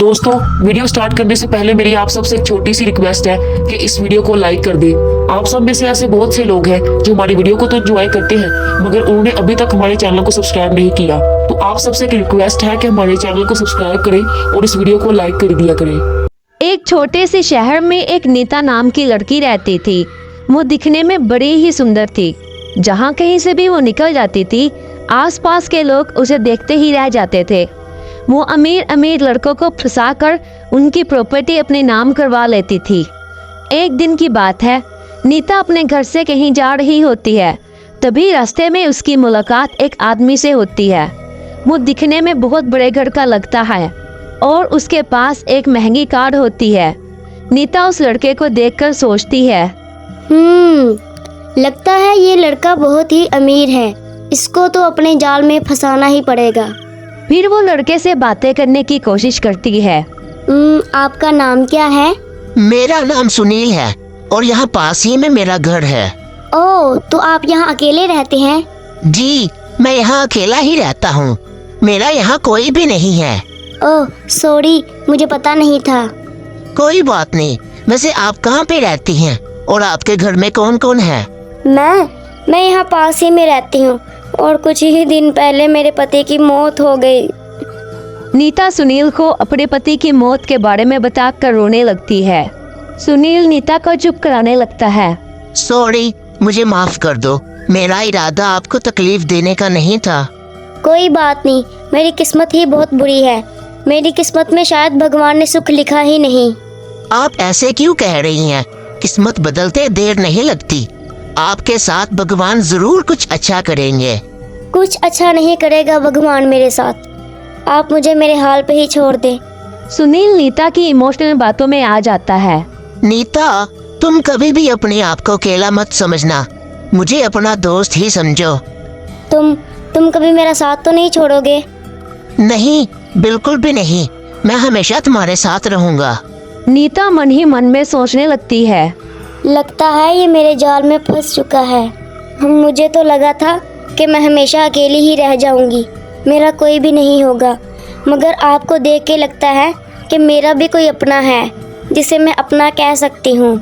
दोस्तों, video start करने से पहले मेरी आप सबसे एक छोटी सी रिक्वेस्ट है कि इस वीडियो को लाइक कर दे। आप सब में से ऐसे बहुत से लोग हैं जो हमारी वीडियो को तो एंजॉय करते हैं मगर उन्होंने अभी तक हमारे चैनल को सब्सक्राइब नहीं किया। तो आप सबसे एक रिक्वेस्ट है कि हमारे चैनल को सब्सक्राइब करें और इस वीडियो को लाइक कर दिया करें। एक छोटे से शहर में एक नीता नाम की लड़की रहती थी। वो दिखने में बड़ी ही सुंदर थी। जहाँ कहीं से भी वो निकल जाती थी, आसपास के लोग उसे देखते ही रह जाते थे। वो अमीर अमीर लड़कों को फंसाकर उनकी प्रॉपर्टी अपने नाम करवा लेती थी। एक दिन की बात है, नीता अपने घर से कहीं जा रही होती है। तभी रास्ते में उसकी मुलाकात एक आदमी से होती है। वो दिखने में बहुत बड़े घर का लगता है और उसके पास एक महंगी कार होती है। नीता उस लड़के को देखकर सोचती है, लगता है ये लड़का बहुत ही अमीर है। इसको तो अपने जाल में फंसाना ही पड़ेगा। फिर वो लड़के से बातें करने की कोशिश करती है। आपका नाम क्या है? मेरा नाम सुनील है और यहाँ पास ही में मेरा घर है। ओह, तो आप यहाँ अकेले रहते हैं? जी, मैं यहाँ अकेला ही रहता हूँ। मेरा यहाँ कोई भी नहीं है। ओह सॉरी, मुझे पता नहीं था। कोई बात नहीं। वैसे आप कहाँ पे रहती हैं और आपके घर में कौन कौन है? मैं यहाँ पास ही में रहती हूँ और कुछ ही दिन पहले मेरे पति की मौत हो गई। नीता सुनील को अपने पति की मौत के बारे में बताकर रोने लगती है। सुनील नीता को चुप कराने लगता है। सॉरी, मुझे माफ कर दो। मेरा इरादा आपको तकलीफ देने का नहीं था। कोई बात नहीं, मेरी किस्मत ही बहुत बुरी है। मेरी किस्मत में शायद भगवान ने सुख लिखा ही नहीं। आप ऐसे क्यों कह रही हैं? किस्मत बदलते देर नहीं लगती। आपके साथ भगवान जरूर कुछ अच्छा करेंगे। कुछ अच्छा नहीं करेगा भगवान मेरे साथ। आप मुझे मेरे हाल पे ही छोड़ दें। सुनील नीता की इमोशनल बातों में आ जाता है। नीता, तुम कभी भी अपने आप को अकेला मत समझना। मुझे अपना दोस्त ही समझो। तुम कभी मेरा साथ तो नहीं छोड़ोगे? नहीं, बिल्कुल भी नहीं। मैं हमेशा तुम्हारे साथ रहूंगा। नीता मन ही मन में सोचने लगती है, लगता है ये मेरे जाल में फंस चुका है। मुझे तो लगा था कि मैं हमेशा अकेली ही रह जाऊंगी, मेरा कोई भी नहीं होगा। मगर आपको देख के लगता है कि मेरा भी कोई अपना है जिसे मैं अपना कह सकती हूँ।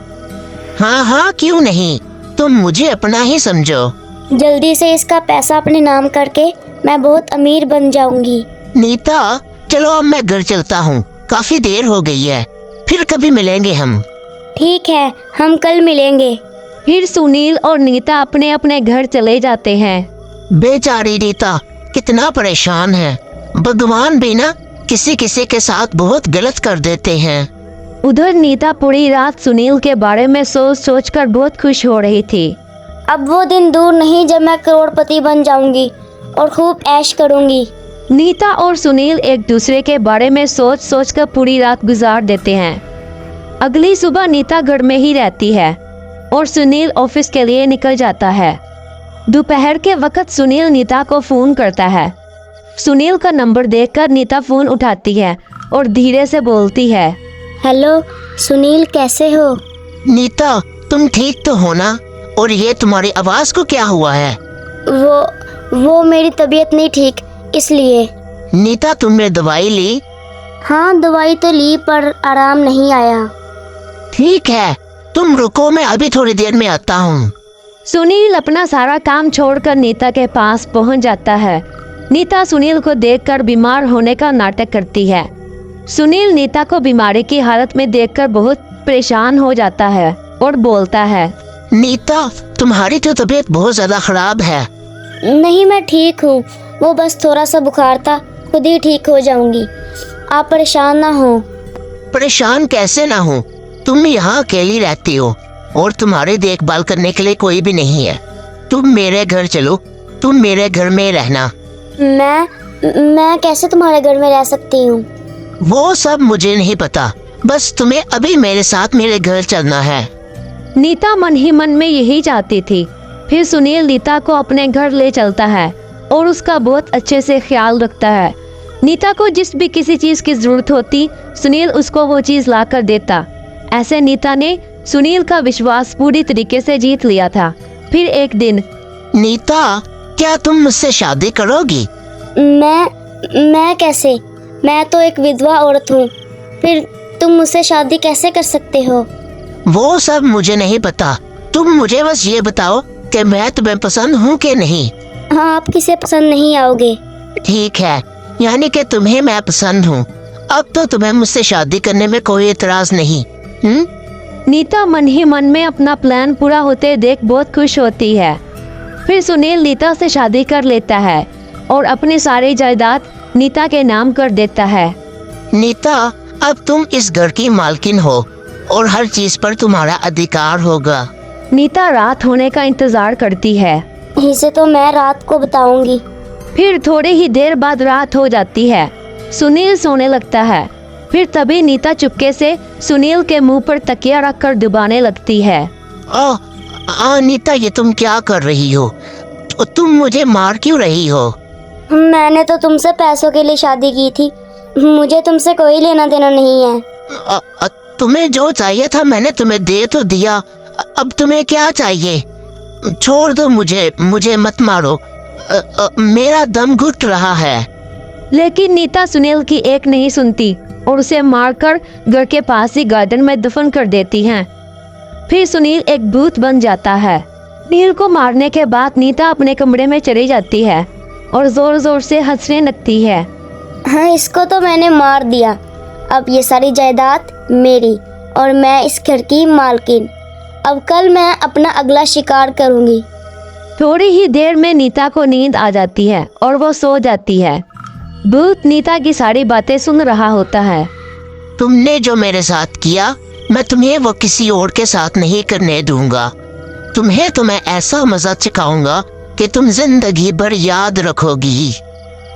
हाँ, क्यों नहीं। तुम मुझे अपना ही समझो। जल्दी से इसका पैसा अपने नाम करके मैं बहुत अमीर बन जाऊंगी। नीता, चलो अब मैं घर चलता हूँ। काफी देर हो गई है। फिर कभी मिलेंगे हम। ठीक है, हम कल मिलेंगे। फिर सुनील और नीता अपने अपने घर चले जाते हैं। बेचारी नीता कितना परेशान है। भगवान भी ना किसी किसी के साथ बहुत गलत कर देते हैं। उधर नीता पूरी रात सुनील के बारे में सोच सोच कर बहुत खुश हो रही थी। अब वो दिन दूर नहीं जब मैं करोड़पति बन जाऊंगी और खूब ऐश करूंगी। नीता और सुनील एक दूसरे के बारे में सोच सोच कर पूरी रात गुजार देते हैं। अगली सुबह नीता घर में ही रहती है और सुनील ऑफिस के लिए निकल जाता है। दोपहर के वक्त सुनील नीता को फोन करता है। सुनील का नंबर देखकर नीता फोन उठाती है और धीरे से बोलती है, हेलो सुनील, कैसे हो? नीता, तुम ठीक तो हो ना? और ये तुम्हारी आवाज को क्या हुआ है? वो मेरी तबीयत नहीं ठीक, इसलिए। नीता, तुमने दवाई ली? हाँ, दवाई तो ली पर आराम नहीं आया। ठीक है, तुम रुको, मैं अभी थोड़ी देर में आता हूँ। सुनील अपना सारा काम छोड़कर नीता के पास पहुंच जाता है। नीता सुनील को देखकर बीमार होने का नाटक करती है। सुनील नीता को बीमारी की हालत में देखकर बहुत परेशान हो जाता है और बोलता है, नीता, तुम्हारी तो तबीयत बहुत ज्यादा खराब है। नहीं, मैं ठीक हूँ। वो बस थोड़ा सा बुखार था, खुद ही ठीक हो जाऊंगी। आप परेशान ना हो। परेशान कैसे ना हो? तुम यहाँ अकेली रहती हो और तुम्हारी देखभाल करने के लिए कोई भी नहीं है। तुम मेरे घर चलो, तुम मेरे घर में रहना। मैं कैसे तुम्हारे घर में रह सकती हूँ? वो सब मुझे नहीं पता, बस तुम्हें अभी मेरे साथ मेरे घर चलना है। नीता मन ही मन में यही चाहती थी। फिर सुनील नीता को अपने घर ले चलता है और उसका बहुत अच्छे से ख्याल रखता है। नीता को जिस भी किसी चीज की जरूरत होती, सुनील उसको वो चीज ला कर देता। ऐसे नीता ने सुनील का विश्वास पूरी तरीके से जीत लिया था। फिर एक दिन, नीता, क्या तुम मुझसे शादी करोगी? मैं कैसे? मैं तो एक विधवा औरत हूँ फिर तुम मुझसे शादी कैसे कर सकते हो? वो सब मुझे नहीं पता। तुम मुझे बस ये बताओ कि मैं तुम्हें पसंद हूँ कि नहीं। हाँ, आप किसे पसंद नहीं आओगे। ठीक है, यानी कि तुम्हें मैं पसंद हूँ। अब तो तुम्हें मुझसे शादी करने में कोई एतराज नहीं। नीता मन ही मन में अपना प्लान पूरा होते देख बहुत खुश होती है। फिर सुनील नीता से शादी कर लेता है और अपनी सारी जायदाद नीता के नाम कर देता है। नीता, अब तुम इस घर की मालकिन हो और हर चीज पर तुम्हारा अधिकार होगा। नीता रात होने का इंतजार करती है। इसे तो मैं रात को बताऊंगी। फिर थोड़ी ही देर बाद रात हो जाती है। सुनील सोने लगता है। फिर तभी नीता चुपके से सुनील के मुंह पर तकिया रखकर दबाने लगती है। नीता, ये तुम क्या कर रही हो? तुम मुझे मार क्यों रही हो? मैंने तो तुमसे पैसों के लिए शादी की थी। मुझे तुमसे कोई लेना देना नहीं है। तुम्हें जो चाहिए था मैंने तुम्हें दे तो दिया। अब तुम्हें क्या चाहिए? छोड़ दो मुझे मत मारो। मेरा दम घुट रहा है। लेकिन नीता सुनील की एक नहीं सुनती और उसे मारकर घर के पास ही गार्डन में दफन कर देती हैं। फिर सुनील एक भूत बन जाता है। नील को मारने के बाद नीता अपने कमरे में चली जाती है और जोर जोर से हंसने लगती है। हाँ, इसको तो मैंने मार दिया। अब ये सारी जायदाद मेरी और मैं इस घर की मालकिन। अब कल मैं अपना अगला शिकार करूंगी। थोड़ी ही देर में नीता को नींद आ जाती है और वो सो जाती है। भूत नीता की सारी बातें सुन रहा होता है। तुमने जो मेरे साथ किया, मैं तुम्हें वो किसी और के साथ नहीं करने दूंगा। तुम्हें तो मैं ऐसा मजा चखाऊंगा कि तुम जिंदगी भर याद रखोगी।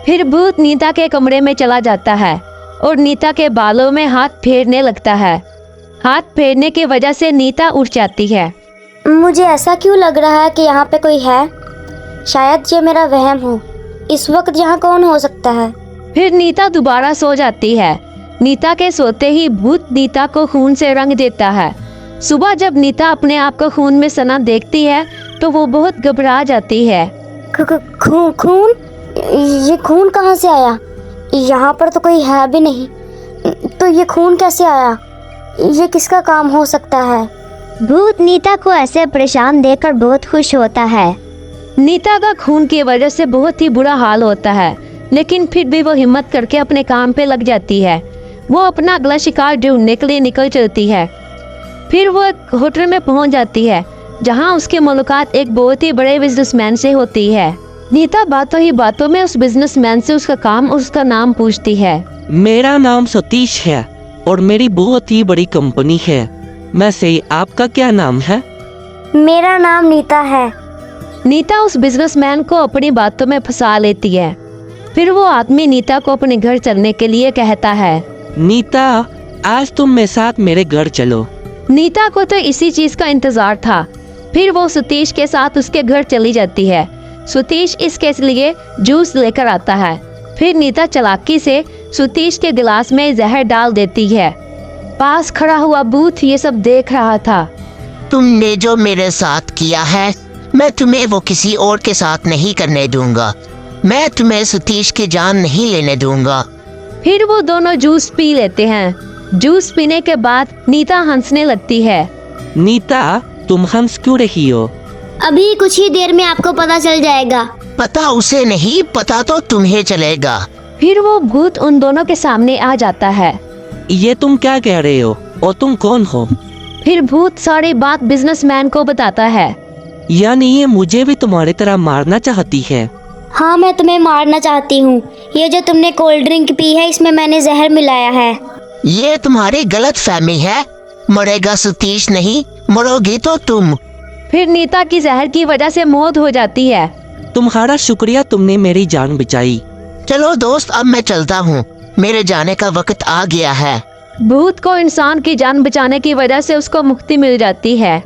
फिर भूत नीता के कमरे में चला जाता है और नीता के बालों में हाथ फेरने लगता है। हाथ फेरने की वजह से नीता उठ जाती है। मुझे ऐसा क्यों लग रहा है कि यहाँ पे कोई है? शायद ये मेरा वहम हो। इस वक्त यहाँ कौन हो सकता है? फिर नीता दोबारा सो जाती है। नीता के सोते ही भूत नीता को खून से रंग देता है। सुबह जब नीता अपने आप को खून में सना देखती है तो वो बहुत घबरा जाती है। खून? ये खून कहाँ से आया? यहाँ पर तो कोई है भी नहीं। तो ये खून कैसे आया? ये किसका काम हो सकता है? भूत नीता को ऐसे परेशान देखकर बहुत खुश होता है। नीता का खून की वजह से बहुत ही बुरा हाल होता है, लेकिन फिर भी वो हिम्मत करके अपने काम पे लग जाती है। वो अपना अगला शिकार ढूंढने के लिए निकल चलती है। फिर वो एक होटल में पहुंच जाती है जहां उसकी मुलाकात एक बहुत ही बड़े बिजनेसमैन से होती है। नीता बातों ही बातों में उस बिजनेसमैन से उसका काम और उसका नाम पूछती है। मेरा नाम सतीश है और मेरी बहुत ही बड़ी कंपनी है। मैं सही, आपका क्या नाम है? मेरा नाम नीता है। नीता उस बिजनेसमैन को अपनी बातों में फंसा लेती है। फिर वो आदमी नीता को अपने घर चलने के लिए कहता है। नीता, आज तुम मेरे साथ मेरे घर चलो। नीता को तो इसी चीज का इंतजार था। फिर वो सतीश के साथ उसके घर चली जाती है। सतीश इसके लिए जूस लेकर आता है। फिर नीता चालाकी से सतीश के गिलास में जहर डाल देती है। पास खड़ा हुआ भूत ये सब देख रहा था। तुमने जो मेरे साथ किया है, मैं तुम्हें वो किसी और के साथ नहीं करने दूंगा। मैं तुम्हें सतीश की जान नहीं लेने दूंगा। फिर वो दोनों जूस पी लेते हैं। जूस पीने के बाद नीता हंसने लगती है। नीता, तुम हंस क्यों रही हो? अभी कुछ ही देर में आपको पता चल जाएगा। पता उसे नहीं, पता तो तुम्हें चलेगा। फिर वो भूत उन दोनों के सामने आ जाता है। ये तुम क्या कह रहे हो और तुम कौन हो? फिर भूत सारी बात बिजनेसमैन को बताता है। यानी ये मुझे भी तुम्हारी तरह मारना चाहती है? हाँ, मैं तुम्हें मारना चाहती हूँ। ये जो तुमने कोल्ड ड्रिंक पी है, इसमें मैंने जहर मिलाया है। ये तुम्हारी गलत फहमी है। मरेगा सतीश नहीं, मरोगी तो तुम। फिर नीता की जहर की वजह से मौत हो जाती है। तुम्हारा शुक्रिया, तुमने मेरी जान बचाई। चलो दोस्त, अब मैं चलता हूँ। मेरे जाने का वक्त आ गया है। भूत को इंसान की जान बचाने की वजह से उसको मुक्ति मिल जाती है।